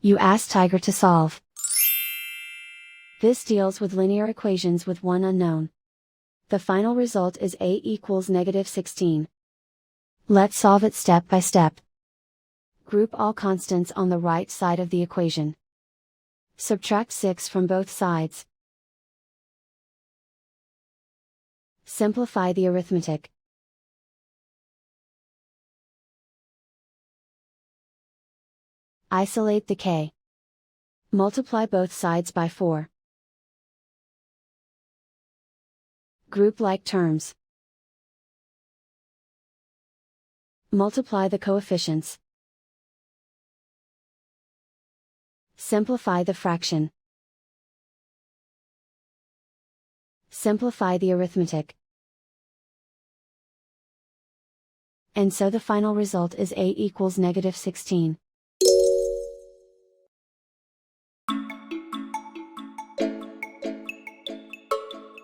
You ask Tiger to solve. This deals with linear equations with one unknown. The final result is a equals -16. Let's solve it step by step. Group all constants on the right side of the equation. Subtract 6 from both sides. Simplify the arithmetic. Isolate the k. Multiply both sides by 4. Group like terms. Multiply the coefficients. Simplify the fraction. Simplify the arithmetic. And so the final result is a equals -16.